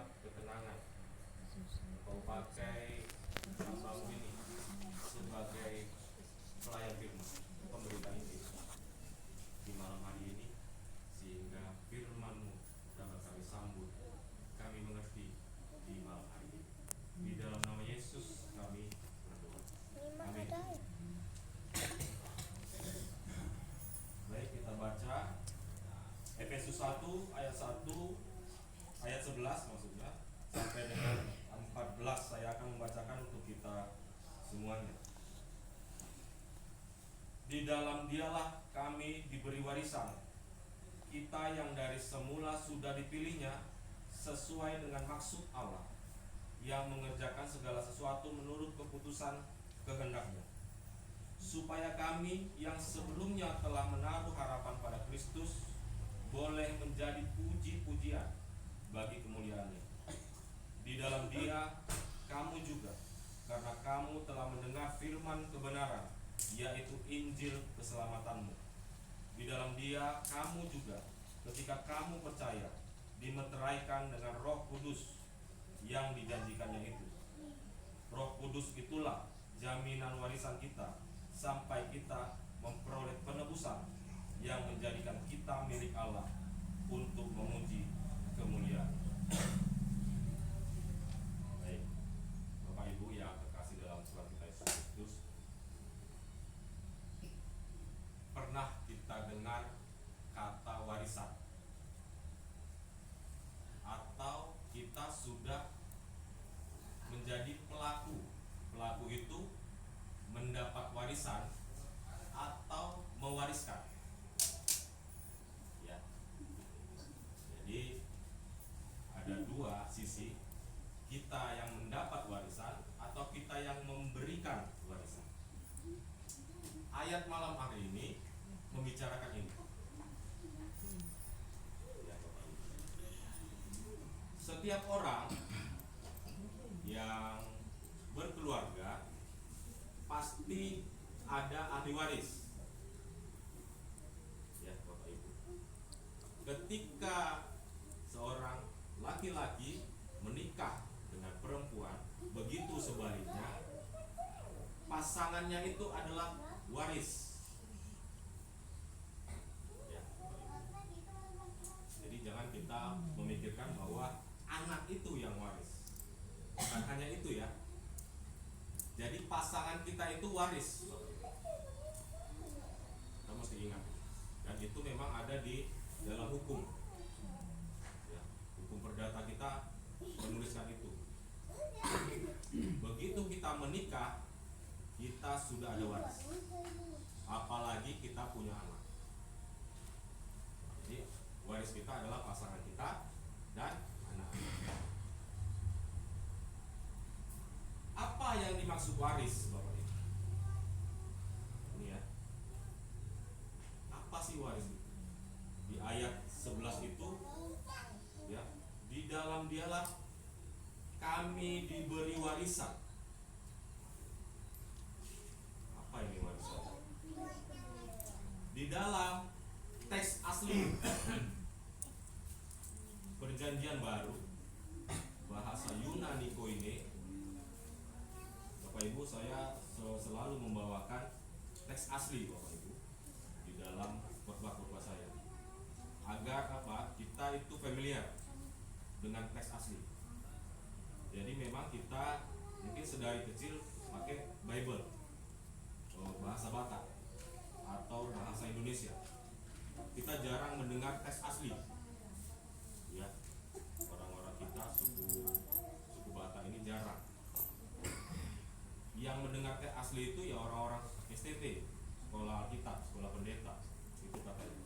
membuat ketenangan. Kau pakai hambamu ini sebagai pelayan firman, pemberita Injil di malam hari ini, sehingga firman-Mu dapat kami sambut, kami mengerti di malam hari ini. Di dalam nama Yesus kami berdoa. Amin. Baik, kita baca Efesus 1 ayat 11 maksudnya sampai dengan 14. Saya akan membacakan untuk kita semuanya. Di dalam Dialah kami diberi warisan, kita yang dari semula sudah dipilihnya sesuai dengan maksud Allah, yang mengerjakan segala sesuatu menurut keputusan kehendak-Nya, supaya kami yang sebelumnya telah menaruh harapan pada Kristus boleh menjadi puji-pujian bagi kemuliaan-Nya. Di dalam Dia kamu juga, karena kamu telah mendengar firman kebenaran, yaitu Injil keselamatanmu. Di dalam Dia kamu juga, ketika kamu percaya, dimeteraikan dengan Roh Kudus yang dijanjikannya itu. Roh Kudus itulah jaminan warisan kita sampai kita memperoleh penebusan yang menjadikan kita milik Allah untuk memuji kemuliaan. Baik, Bapak Ibu yang terkasih dalam Tuhan kita Yesus Kristus, pernah kita dengar kata warisan? Atau kita sudah menjadi pelaku? Pelaku itu mendapat warisan atau mewariskan. Ya. Jadi ada dua sisi, kita yang mendapat warisan atau kita yang memberikan warisan. Ayat malam hari ini membicarakan ini. Ya, setiap orang yang berkeluarga pasti ada ahli waris. Ya, Bapak Ibu. Ketika seorang laki-laki menikah dengan perempuan, begitu sebaliknya, pasangannya itu adalah waris. Ya, jadi jangan kita memikirkan bahwa anak itu yang waris. Bukan hanya itu ya. Jadi pasangan kita itu waris. Kita mesti ingat. Dan itu memang ada di dalam hukum. Ya, hukum perdata kita menuliskan itu. Begitu kita menikah, kita sudah ada waris. Apalagi kita punya anak. Jadi waris kita adalah pasangan kita dan anak-anak. Apa yang dimaksud waris, Bapak Ibu? Ini ya. Apa sih waris itu? Di ayat 11 itu ya, di dalam Dialah kami diberi warisan. Apa ini warisan? Di dalam teks asli Perjanjian Baru, bahasa Yunani koine, Bapak Ibu, saya selalu membawakan teks asli Bapak Ibu di dalam khotbah-khotbah saya, agar apa? Kita itu familiar dengan teks asli. Jadi memang kita mungkin sedari kecil pakai Bible, bahasa Batak atau bahasa Indonesia. Kita jarang mendengar teks asli. Ya, orang-orang kita suku Batak ini jarang. Yang mendengar teks asli itu ya orang-orang STP, sekolah Alkitab, sekolah pendeta, itu katanya.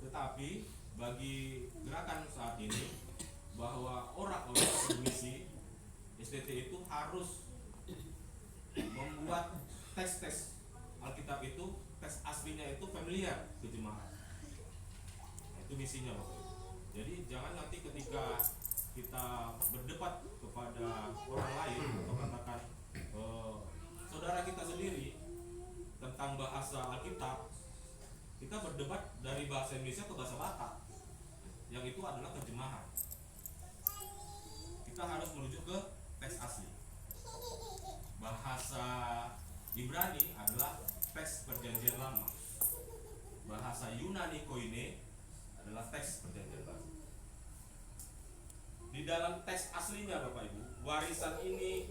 Tetapi bagi gerakan saat ini, bahwa orang-orang misi STT itu harus membuat teks-teks Alkitab itu, teks aslinya itu familiar ke jemaat. Nah, itu misinya Bapak Ibu. Jadi jangan nanti ketika kita berdebat kepada orang lain atau katakan saudara kita sendiri tentang bahasa Alkitab, kita berdebat dari bahasa Indonesia ke bahasa Batak, yang itu adalah terjemahan. kita harus merujuk ke teks asli. Bahasa Ibrani adalah teks perjanjian lama. Bahasa Yunani koine adalah teks perjanjian baru. Di dalam teks aslinya Bapak Ibu, warisan ini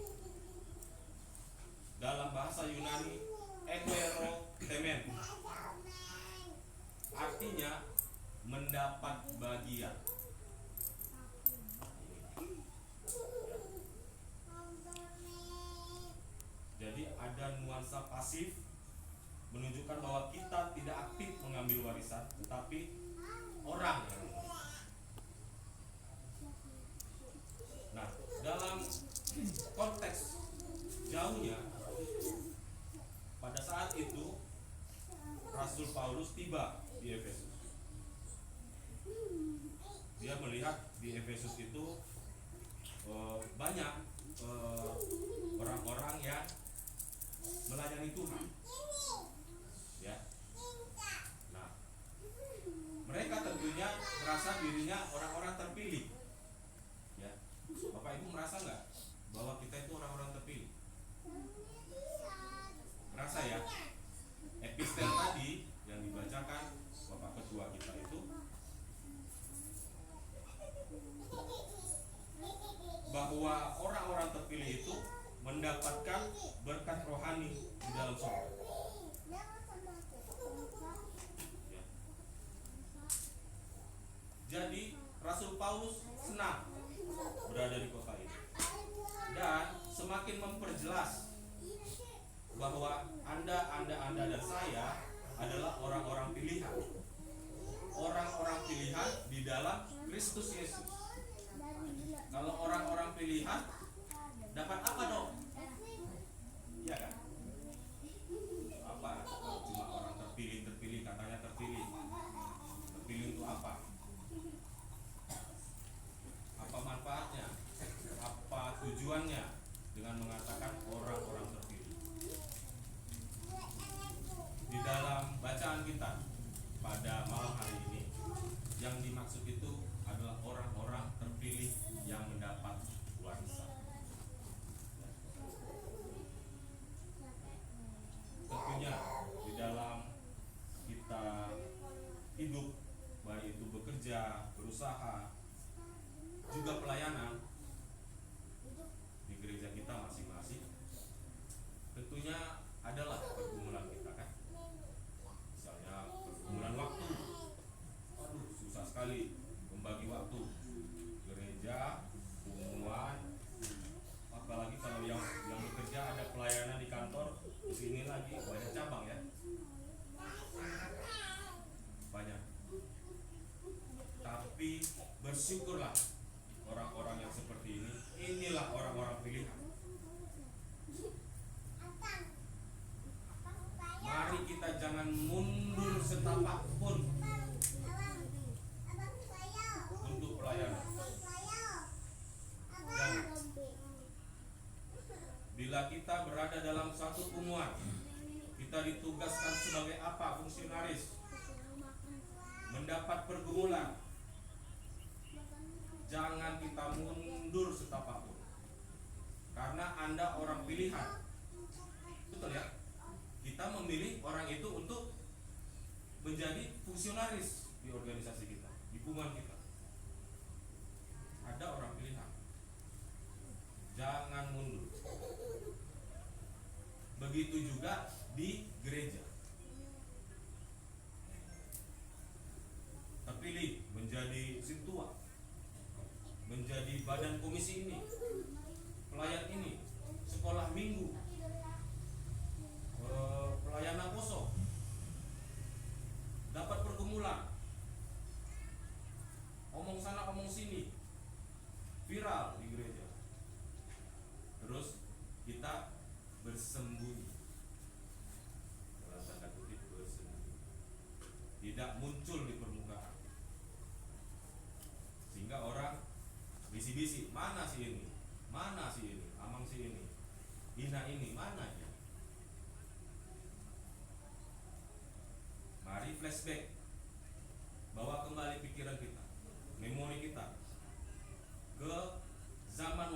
dalam bahasa Yunani ekoerotemen, artinya mendapat bagian. Jadi ada nuansa pasif menunjukkan bahwa kita tidak aktif mengambil warisan, tetapi orang yang mengambil. Nah, dalam konteks jauhnya, pada saat itu Rasul Paulus tiba di Efesus. Dia melihat di Efesus itu banyak orang-orang yang melayani Tuhan, ya. Nah, mereka tentunya merasa dirinya orang-orang terpilih, ya. Bapak Ibu merasa nggak bahwa kita itu orang-orang terpilih? Merasa ya? Epistel tadi yang dibacakan Bapak Ketua kita itu bahwa orang-orang terpilih itu mendapatkan berkat rohani di dalam surga. Ya. Jadi Rasul Paulus senang berada di kota ini dan semakin memperjelas bahwa Anda dan saya adalah orang-orang pilihan. Orang-orang pilihan di dalam Kristus Yesus. Kalau orang-orang pilihan dapat apa dong? Iya kan? Apa? Cuma orang terpilih katanya terpilih. Terpilih untuk apa? Apa manfaatnya? Apa tujuannya dengan mengatakan orang-orang terpilih? Di dalam bacaan kita pada malam hari ini, yang dimaksud itu adalah orang-orang terpilih yang mendapat warisan. Tentunya di dalam kita hidup, baik itu bekerja, berusaha, juga pelayanan di gereja kita masing-masing, tentunya adalah pergumulan kita kan. Misalnya pergumulan waktu. Aduh, susah sekali membagi waktu. Gereja, hubungan, apalagi kalau yang bekerja ada pelayanan di kantor, di sini lagi banyak cabang ya. Banyak. Tapi bersyukurlah orang-orang yang seperti ini. Inilah orang-orang pilihan. Mari kita jangan mundur setapak pun untuk pelayanan. Dan bila kita berada dalam satu umuan, kita ditugaskan sebagai apa? Fungsionaris, mendapat pergumulan. Jangan kita mundur setapak pun, karena Anda orang pilihan. Betul ya? Kita memilih orang itu untuk menjadi fungsionaris di organisasi kita, di hubungan kita. Ada orang pilihan. Jangan mundur. Begitu juga di gereja. Terpilih menjadi sintua, menjadi badan komisi ini, pelayan ini, sekolah minggu, pelayanan kosong, dapat pergumulan, omong sana omong sini, viral di gereja. Terus kita bersembunyi, dalam tanda kutip bersembunyi, tidak muncul di permukaan, sehingga orang bisi-bisi, mana si ini, mana si ini, amang si ini, Ina ini, mana ya? Mari flashback, bawa kembali pikiran kita, memori kita ke zaman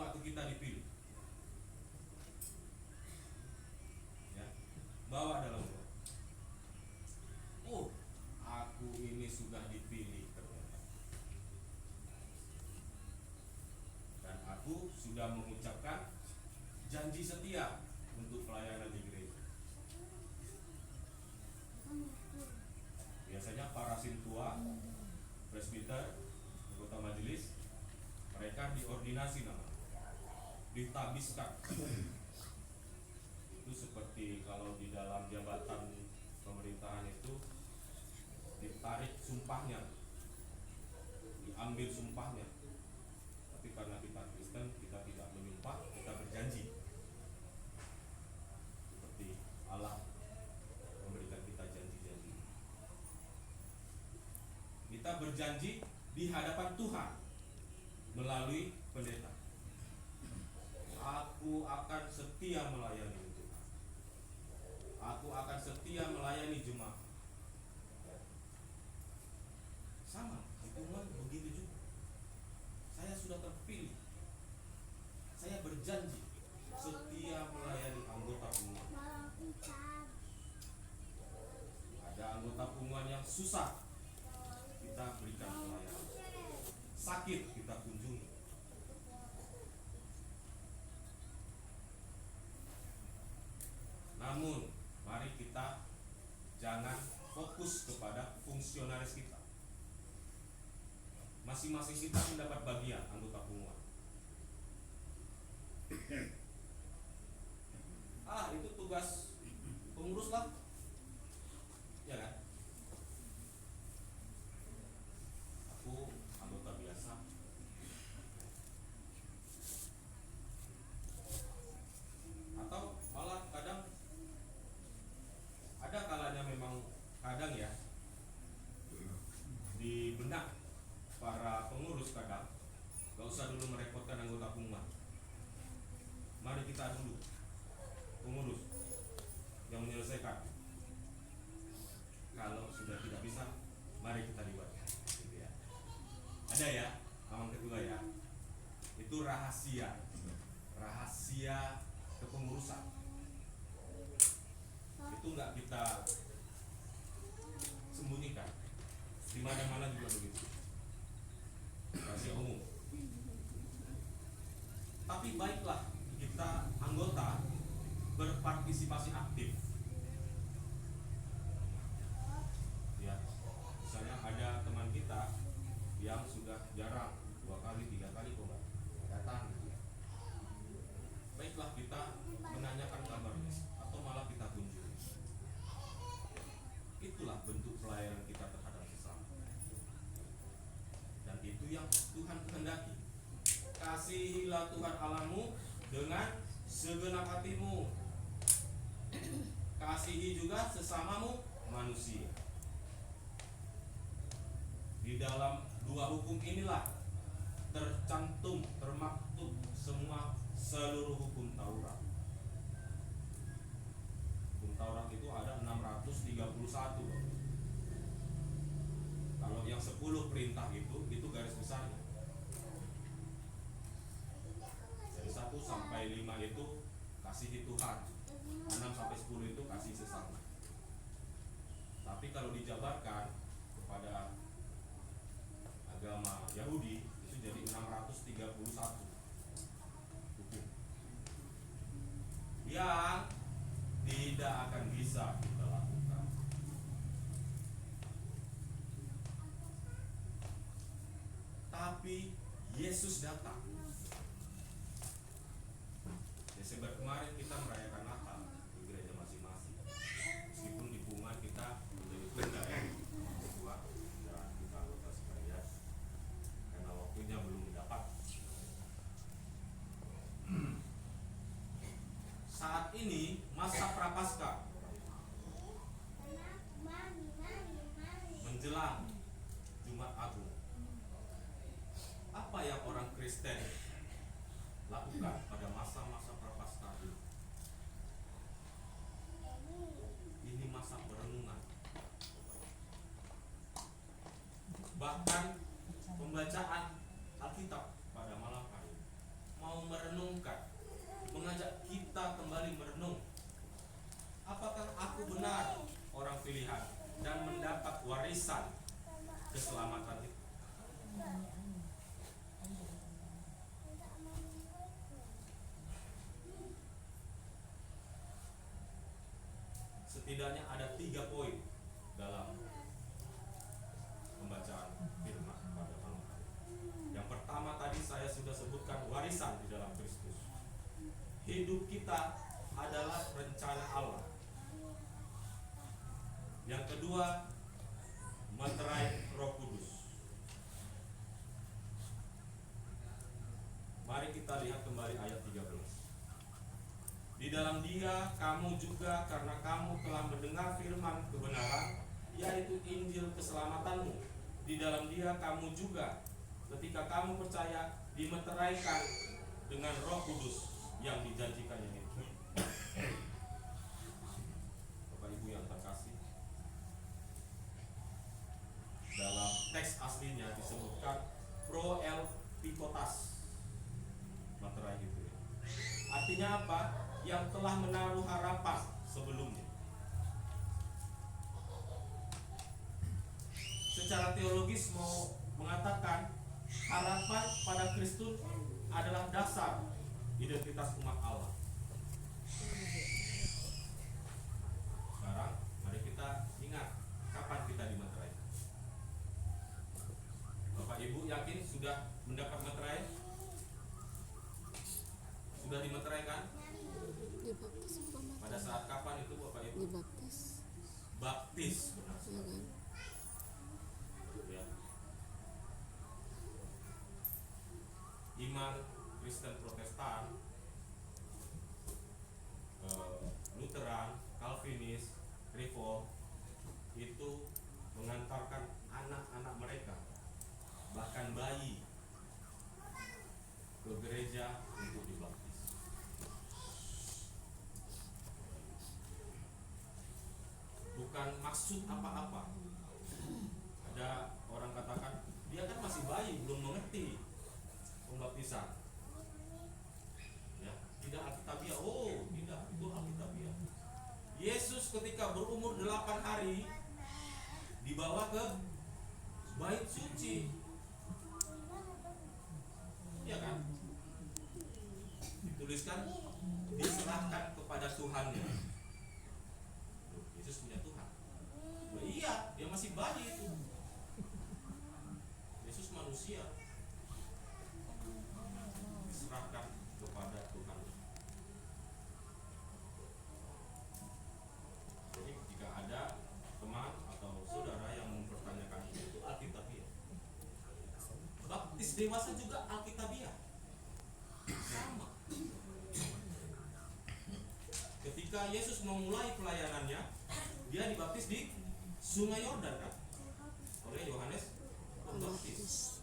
sudah dipilih ternyata. Dan aku sudah mengucapkan janji setia untuk pelayanan di gereja. Biasanya para sintua, presbiter, anggota majelis, mereka diordinasi nama, ditabiskan. Itu seperti kalau di dalam jabatan pemerintahan itu ditarik sumpahnya, diambil sumpahnya. Tapi karena kita Kristen, kita tidak menyumpah, kita berjanji. Seperti Allah memberikan kita janji-janji. Kita berjanji di hadapan Tuhan melalui pendeta. Aku akan setia melayani Tuhan. Aku akan setia melayani jemaat. Sama, hubungan begitu juga. Saya sudah terpilih. Saya berjanji setia melayani anggota pengumuman. Ada anggota pengumuman yang susah, kita berikan pelayanan. Sakit, kita kunjungi. Namun, mari kita jangan fokus kepada fungsionaris kita. Masing-masing kita mendapat bagian anggota pengumuman. Itu tugas pengurus lah, ya kan? Aku anggota biasa. Atau malah kadang ada kalanya memang kadang ya di benak para pengurus kadang gak usah dulu merepotkan anggota pengumuman. Mari kita dulu pengurus yang menyelesaikan. Kalau sudah tidak bisa, mari kita libatkan. Gitu ya. Ada ya, aman kedua ya. Itu rahasia kepengurusan. Itu nggak kita sembunyikan. Di mana-mana juga begitu. Rahasia umum. Tapi baiklah kita anggota berpartisipasi aktif. Ya, misalnya ada teman kita yang sudah jarang 2 kali 3 kali kok nggak datang gitu ya. Baiklah kita menanyakan kabarnya atau malah kita kunjungi. Itulah bentuk pelayanan kita terhadap sesama. Dan itu yang Tuhan kehendaki. Kasihilah Tuhan Allahmu dengan segenap hatimu. Kasihi juga sesamamu manusia. Di dalam 2 hukum inilah tercantum, termaktub seluruh hukum Taurat. Hukum Taurat itu ada 631 loh. Kalau yang 10 perintah itu garis besarnya. Dari 1 sampai 5 itu kasihi Tuhan, 6 sampai 10 itu kasih sesama. Tapi kalau dijabarkan kepada agama Yahudi itu jadi 631 hukum yang tidak akan bisa kita lakukan. Tapi Yesus datang. Desember kemarin kita merayakan Natal di gereja masing-masing. Meskipun di Pungan kita menjadi benda ya, kedua dan kita anggota sekalian karena waktunya belum dapat. Saat ini masa Prapaskah menjelang Jumat Agung. Apa yang orang Kristen lakukan pada masa-masa Prapaskah ini? Ini masa perenungan. Bahkan pembacaan Alkitab pada malam hari mau merenungkan, mengajak kita kembali merenung. Apakah aku benar orang pilihan dan mendapat warisan keselamatan itu. Setidaknya ada 3 poin dalam pembacaan firman pada malam hari. Yang pertama tadi saya sudah sebutkan warisan di dalam Kristus. Hidup kita adalah rencana Allah. Yang kedua, meterai Roh Kudus. Mari kita lihat kembali ayat 13. Di dalam Dia kamu juga, karena kamu telah mendengar firman kebenaran, yaitu Injil keselamatanmu. Di dalam Dia kamu juga, ketika kamu percaya, dimeteraikan dengan Roh Kudus yang dijanjikannya itu. Bapak Ibu yang terkasih, dalam teks aslinya disebutkan proelpikotas, materai itu ya. Artinya apa? Yang telah menaruh harapan sebelumnya. Secara teologis mau mengatakan harapan pada Kristus adalah dasar identitas umat Allah. Sekarang mari kita ingat kapan kita dimeterai. Bapak Ibu yakin sudah mendapat meterai? Sudah dimeterai kan? Dibaptis Pada saat kapan itu Bapak Ibu? dibaptis Baptis, benar. ya kan? Ya. Iman Kristen Protestan, Lutheran, Calvinis, Reform itu mengantarkan anak-anak mereka, bahkan bayi, ke gereja untuk dibaptis. Bukan maksud apa-apa. Ada orang katakan, dia kan masih bayi, belum mengerti pembaptisan. Ya, tidak alkitabiah. Oh, tidak, itu alkitabiah. Yesus ketika berumur 8 hari dibawa ke bait suci. Ya kan? Dituliskan diserahkan kepada Tuhannya. Yesus punya Tuhan. Nah, iya, dia masih bayi itu. Yesus manusia. Diserahkan kepada Tuhan. Jadi jika ada teman atau saudara yang mempertanyakan itu alkitabiah. Baptis dewasa juga alkitabiah. Sama. Ketika Yesus memulai pelayanannya, dia dibaptis di Sungai Yordan kan? Oleh Yohanes Pembaptis.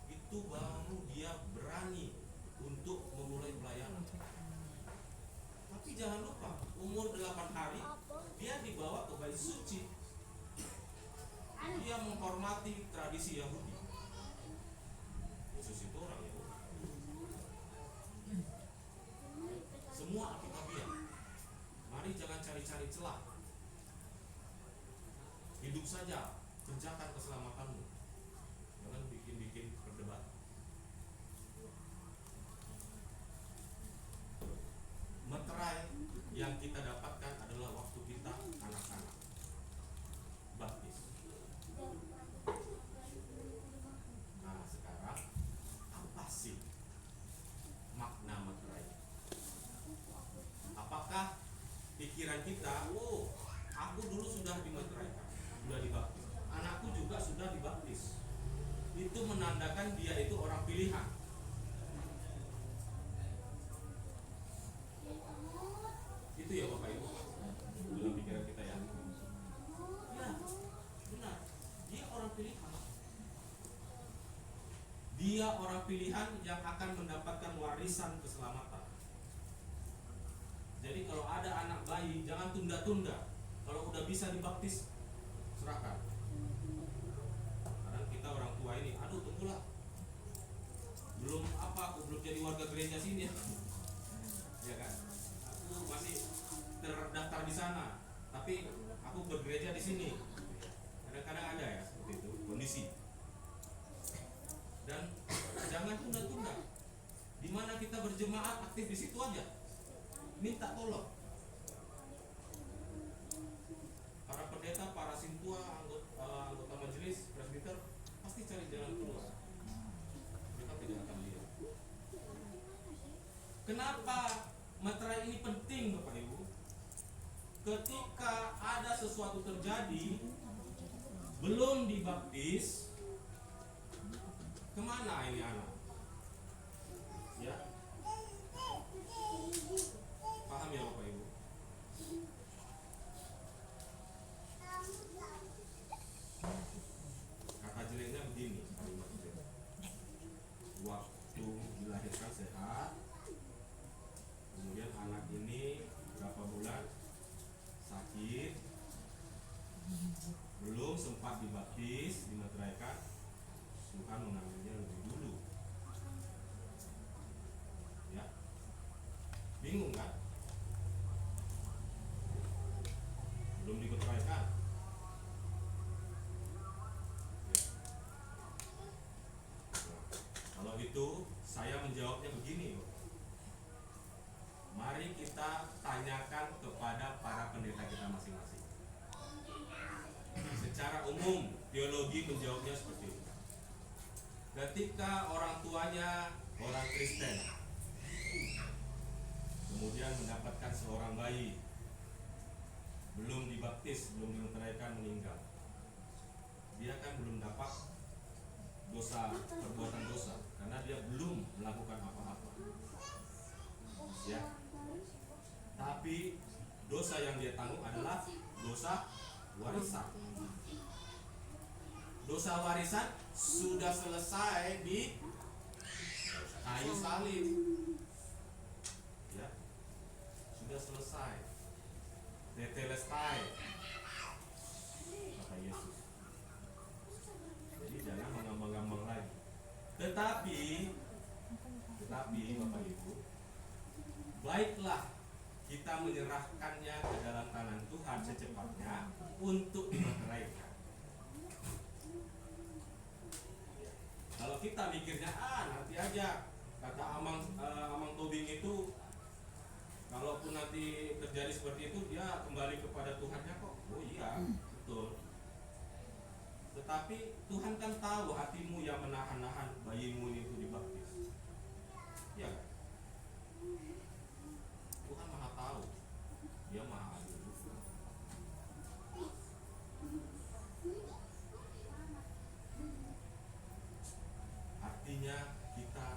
Itu baru dia berani untuk memulai pelayanan. Tapi jangan lupa, umur 8 hari dia dibawa ke bait suci. Dia menghormati tradisi Yahudi. Yesus itu orang Yahudi. Semua alkitabiah. Mari jangan cari-cari celah. Hidup saja, kerjakan keselamatanmu. Jangan bikin-bikin perdebatan. Meterai yang kita dapatkan adalah waktu kita anak-anak. Baptis. Nah, sekarang apa sih makna meterai? Apakah pikiran kita, oh, aku dulu sudah dimeteraikan, sudah dibaptis, anakku juga sudah dibaptis, itu menandakan dia itu orang pilihan? Itu ya Bapak Ibu, dalam pikiran kita ya. Ya, benar. Dia orang pilihan. Dia orang pilihan yang akan mendapatkan warisan keselamatan. Jadi kalau ada anak bayi, jangan tunda-tunda. Kalau udah bisa dibaptis, serahkan. Karena kita orang tua ini, aduh tunggulah, belum apa, aku belum jadi warga gereja sini ya. Ya kan? Aku masih terdaftar di sana, tapi aku bergereja di sini. Kadang-kadang ada ya seperti itu. Kondisi mana kita berjemaat aktif di situ aja, minta tolong. Para pendeta, para sintua, anggota majelis, presbiter pasti cari jalan keluar. Mereka tidak akan lihat. Kenapa materai ini penting, Bapak Ibu? Ketika ada sesuatu terjadi, belum dibaptis, kemana ini anak? Ya, paham ya Bapak Ibu? Kata jeleknya begini, waktu dilahirkan sehat, kemudian anak ini berapa bulan sakit, belum sempat dibaptis, dimateraikan, Tuhan mengambilnya lebih dulu. Ya, bingung kan? Belum dimateraikan. Ya. Nah, kalau itu saya menjawabnya begini, mari kita tanyakan kepada para pendeta kita masing-masing. Secara umum, teologi menjawabnya seperti ini. Ketika orang tuanya orang Kristen, kemudian mendapatkan seorang bayi, belum dibaptis, belum dimateraikan, meninggal, dia kan belum dapat perbuatan dosa, karena dia belum melakukan apa-apa. Ya. Tapi dosa yang dia tanggung adalah dosa warisan. Dosa warisan sudah selesai di kayu salib. Ya. Sudah selesai. Tetelestai, kata Yesus. Jadi jangan mengambang-ambang lagi. Tetapi Bapak Ibu, baiklah kita menyerahkannya ke dalam tangan Tuhan secepatnya untuk dimateraikan. Kalau kita mikirnya nanti aja, kata Amang Tobing itu, kalaupun nanti terjadi seperti itu dia kembali kepada Tuhannya kok. Oh iya, betul. Tetapi Tuhan kan tahu hatimu yang menahan-nahan bayimu itu dibaptis. Ya, Tuhan maha tahu, dia maha adil. Artinya kita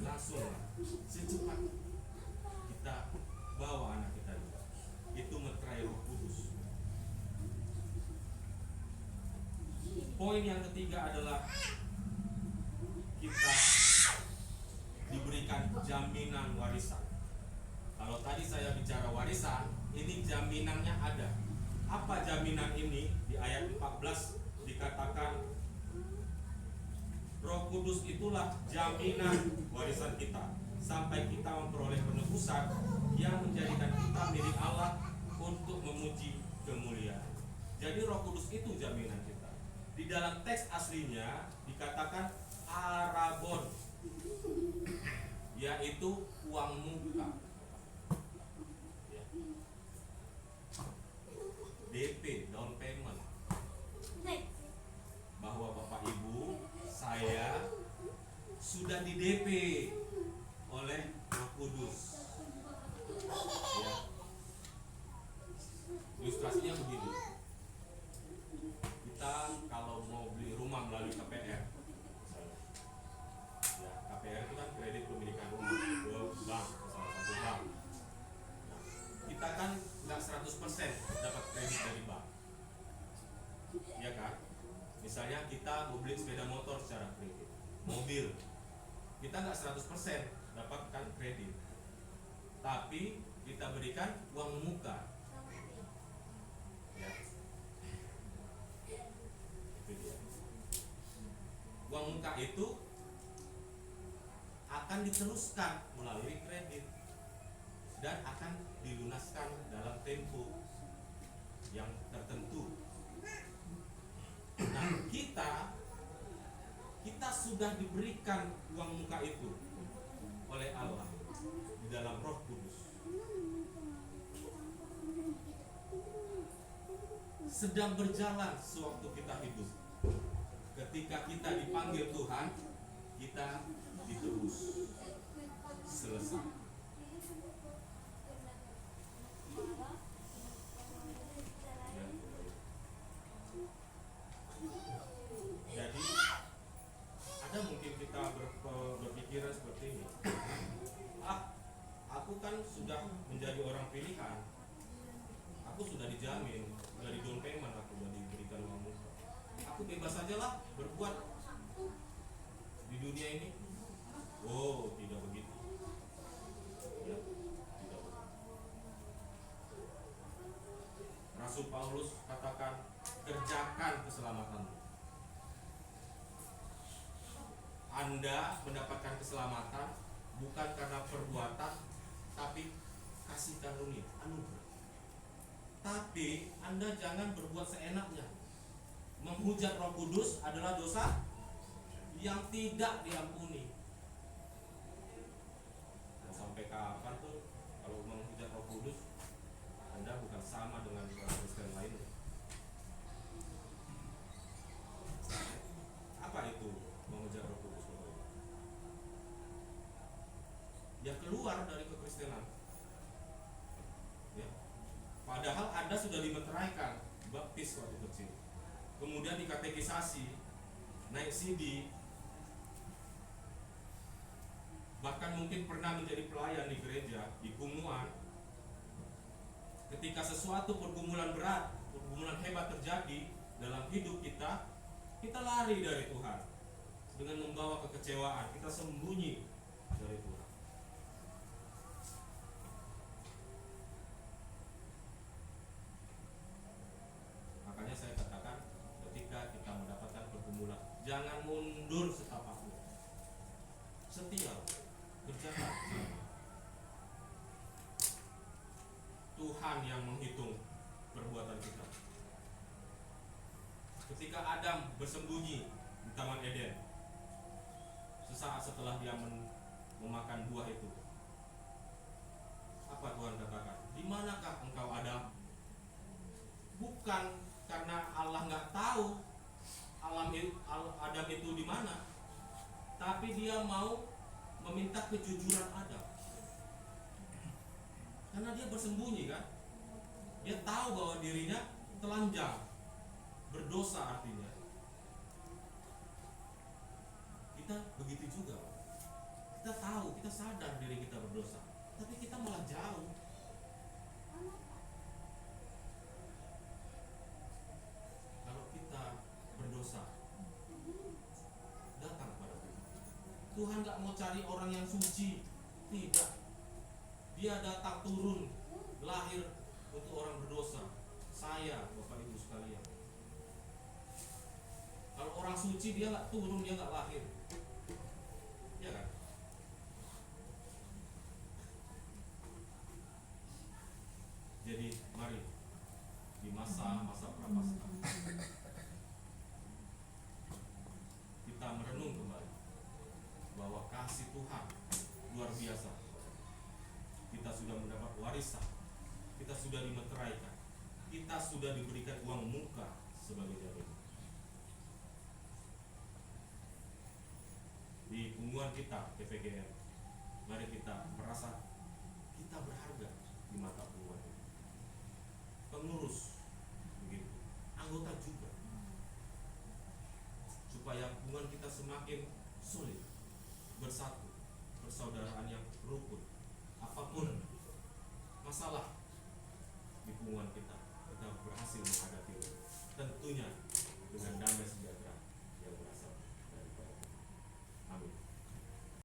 langsung secepat kita bawa anak kita juga. Itu meterai Roh Kudus. Poin yang ketiga adalah kita diberikan jaminan warisan. Kalau tadi saya bicara warisan, ini jaminannya ada. Apa jaminan ini? Di ayat 14 dikatakan Roh Kudus itulah jaminan warisan kita sampai kita memperoleh penebusan yang menjadikan kita milik Allah untuk memuji kemuliaan. Jadi Roh Kudus itu jaminan kita. Di dalam teks aslinya dikatakan arabon, yaitu uang muka. Ya. DP, down payment. Bahwa Bapak Ibu, saya sudah di DP oleh Roh Kudus. Ya. Ilustrasinya begini. Kita kalau mau beli rumah melalui KPR, misalnya. Ya, KPR itu kan kredit pemilikan rumah ke bank, ke salah satu bank. Nah, kita kan nggak 100% dapat kredit dari bank. Ya kan? Misalnya kita mau beli sepeda motor secara kredit, mobil, kita nggak 100% dapatkan kredit, tapi kita berikan uang muka. Ya. Itu dia. Uang muka itu akan diteruskan melalui kredit dan akan dilunaskan dalam tempo yang tertentu. Nah, kita sudah diberikan uang muka itu oleh Allah di dalam Roh Kudus. Sedang berjalan sewaktu kita hidup. Ketika kita dipanggil Tuhan, kita ditebus. Selesai. Ya. Jadi ada mungkin kita berpikiran seperti ini. Aku kan sudah menjadi orang pilihan. Aku sudah dijamin, dari down payment aku sudah diberikan uang muka. Aku bebas saja lah berbuat di dunia ini. Oh, tidak begitu. Ya, tidak begitu. Rasul Paulus katakan, kerjakan keselamatanmu. Anda mendapatkan keselamatan bukan karena perbuatan, tapi kasih karunia, anugerah. Tapi Anda jangan berbuat seenaknya. Menghujat Roh Kudus adalah dosa yang tidak diampuni. Dan sampai kapan tuh kalau menghujat Roh Kudus, Anda bukan sama dengan orang Kristen lainnya. Apa itu menghujat Roh Kudus? Ya keluar dari kekristenan. Ya. Padahal Anda sudah dimeteraikan, baptis waktu kecil, kemudian dikatekisasi, naik CD, bahkan mungkin pernah menjadi pelayan di gereja, di kumuan. Ketika sesuatu pergumulan berat, pergumulan hebat terjadi dalam hidup kita, kita lari dari Tuhan dengan membawa kekecewaan, kita sembunyi dari Tuhan. Makanya saya katakan, ketika kita mendapatkan pergumulan, jangan mundur setapakmu. Setia, kerjakan. Tuhan yang menghitung perbuatan kita. Ketika Adam bersembunyi di Taman Eden, sesaat setelah dia memakan buah itu, apa Tuhan katakan? Di manakah engkau, Adam? Bukan karena Allah nggak tahu Adam itu di mana, tapi dia mau meminta kejujuran Adam. Karena dia bersembunyi kan, dia tahu bahwa dirinya telanjang, berdosa artinya. Kita begitu juga. Kita tahu, kita sadar diri kita berdosa, tapi kita malah jauh. Kalau kita berdosa, datang kepada Tuhan. Tuhan gak mau cari orang yang suci, tidak. Dia datang turun, lahir untuk orang berdosa. Saya, Bapak Ibu sekalian. Kalau orang suci dia gak turun, dia gak lahir. Ya kan? Jadi mari di masa-masa prapaskah kita merenung kembali bahwa kasih Tuhan luar biasa. Kita sudah mendapat warisan, kita sudah dimeteraikan, kita sudah diberikan uang muka sebagai jaminan. Di pengumuman kita PPGM, mari kita merasa kita berharga di mata pengumuman ini. Pengurus begitu, anggota juga, supaya hubungan kita semakin sulit, bersatu, persaudaraan yang rukun. Apapun masalah di hubungan kita berhasil menghadapi, tentunya dengan damai sejahtera.